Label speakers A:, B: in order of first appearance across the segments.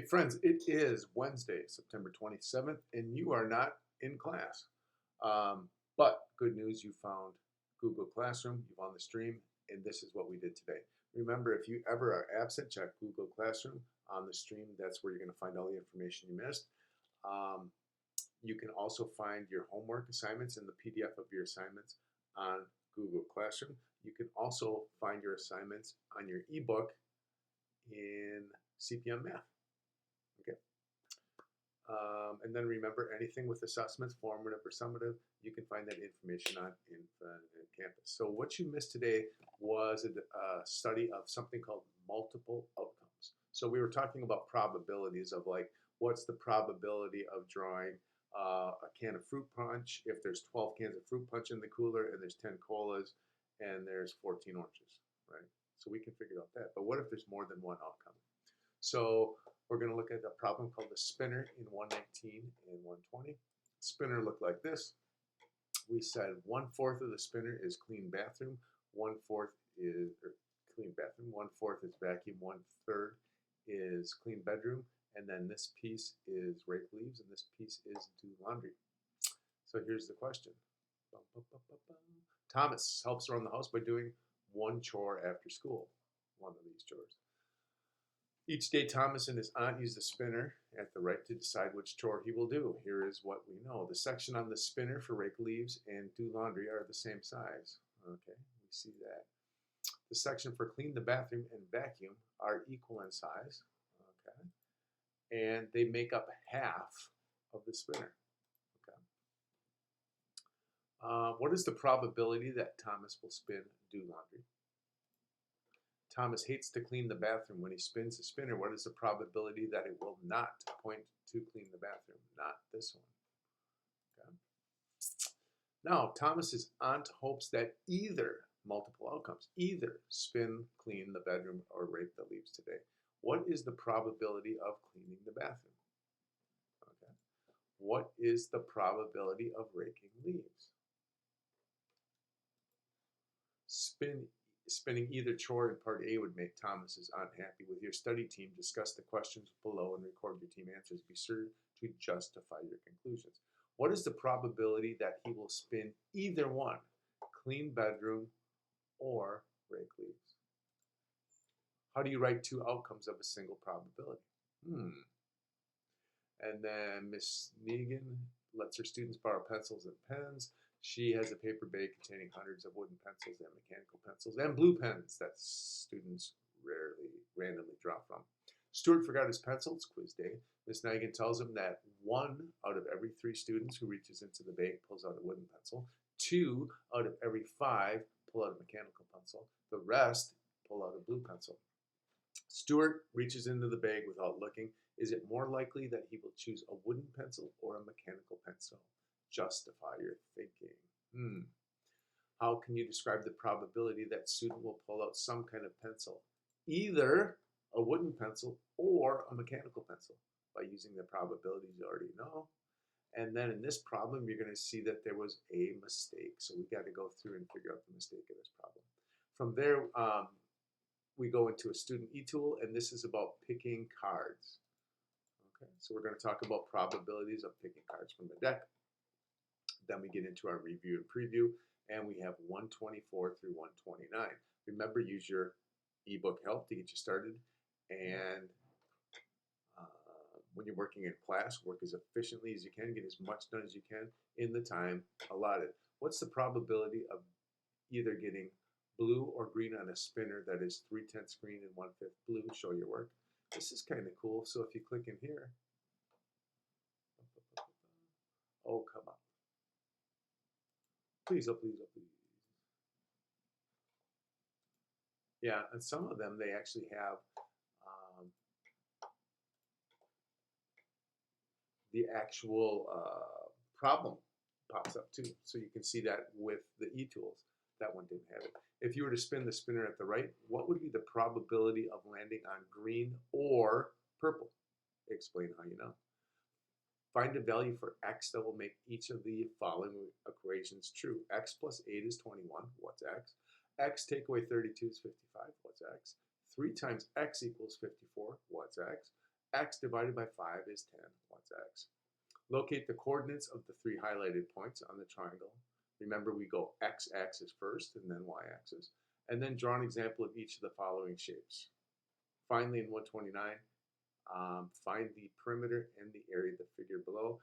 A: Hey friends, it is Wednesday, September 27th, and you are not in class. But good news, you found Google Classroom, you found the stream, and this is what we did today. Remember, if you ever are absent, check Google Classroom on the stream. That's where you're going to find all the information you missed. Um, you can also find your homework assignments and the PDF of your assignments on Google Classroom. You can also find your assignments on your ebook in CPM Math. Okay. And then remember, anything with assessments, formative or summative, you can find that information on Infinite Campus. So what you missed today was a study of something called multiple outcomes. So we were talking about probabilities of like, what's the probability of drawing a can of fruit punch if there's 12 cans of fruit punch in the cooler and there's 10 colas and there's 14 oranges, right? So we can figure out that. But what if there's more than one outcome? So we're going to look at a problem called the spinner in 119 and 120. Spinner looked like this. We said 1/4 of the spinner is clean bathroom, 1/4 is clean bathroom, 1/4 is vacuum, 1/3 is clean bedroom, and then this piece is rake leaves, and this piece is do laundry. So here's the question. Thomas helps around the house by doing one chore after school, one of these chores. Each day, Thomas and his aunt use the spinner at the right to decide which chore he will do. Here is what we know. The section on the spinner for rake leaves and do laundry are the same size. Okay, we see that. The section for clean the bathroom and vacuum are equal in size. Okay, and they make up half of the spinner. Okay. What is the probability that Thomas will spin do laundry? Thomas hates to clean the bathroom. When he spins the spinner, what is the probability that it will not point to clean the bathroom? Not this one. Okay. Now, Thomas's aunt hopes that either multiple outcomes, either spin, clean the bedroom, or rake the leaves today. What is the probability of cleaning the bathroom? Okay. What is the probability of raking leaves? Spinning either chore in part A would make Thomas's aunt happy. With your study team, discuss the questions below and record your team answers. Be sure to justify your conclusions. What is the probability that he will spin either one, clean bedroom or rake leaves? How do you write two outcomes of a single probability? And then Miss Negan lets her students borrow pencils and pens. She has a paper bag containing hundreds of wooden pencils and mechanical pencils and blue pens that students randomly draw from. Stuart forgot his pencils, quiz day. Miss Negan tells him that 1 out of every 3 students who reaches into the bag pulls out a wooden pencil. 2 out of every 5 pull out a mechanical pencil. The rest pull out a blue pencil. Stuart reaches into the bag without looking. Is it more likely that he will choose a wooden pencil or a mechanical pencil? Justify your thinking. How can you describe the probability that student will pull out some kind of pencil? Either a wooden pencil or a mechanical pencil by using the probabilities you already know. And then in this problem, you're going to see that there was a mistake. So we got to go through and figure out the mistake of this problem. From there, we go into a student e-tool, and this is about picking cards. Okay, so we're going to talk about probabilities of picking cards from the deck. Then we get into our review and preview, and we have 124 through 129. Remember, use your ebook help to get you started, and when you're working in class, work as efficiently as you can, get as much done as you can in the time allotted. What's the probability of either getting blue or green on a spinner that is 3/10 green and 1/5 blue? Show your work. This is kind of cool. So if you click in here, oh, come on. Please, oh, please, oh, please. Yeah, and some of them, they actually have the actual problem pops up too. So you can see that with the e-tools. That one didn't have it. If you were to spin the spinner at the right, what would be the probability of landing on green or purple? Explain how you know. Find a value for x that will make each of the following equations true. X plus 8 is 21. What's x? X take away 32 is 55. What's x? 3 times x equals 54. What's x? X divided by 5 is 10. What's X? Locate the coordinates of the 3 highlighted points on the triangle. Remember, we go x-axis first and then y-axis. And then draw an example of each of the following shapes. Finally, in 129, find the perimeter and the area of the figure below.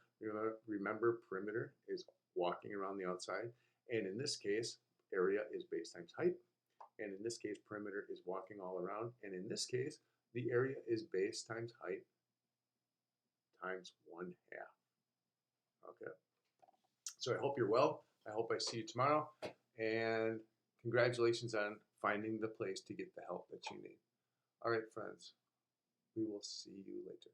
A: Remember, perimeter is walking around the outside. And in this case, area is base times height. And in this case, perimeter is walking all around. And in this case, the area is base times height times 1/2. Okay. So I hope you're well. I hope I see you tomorrow. And congratulations on finding the place to get the help that you need. All right, friends. We will see you later.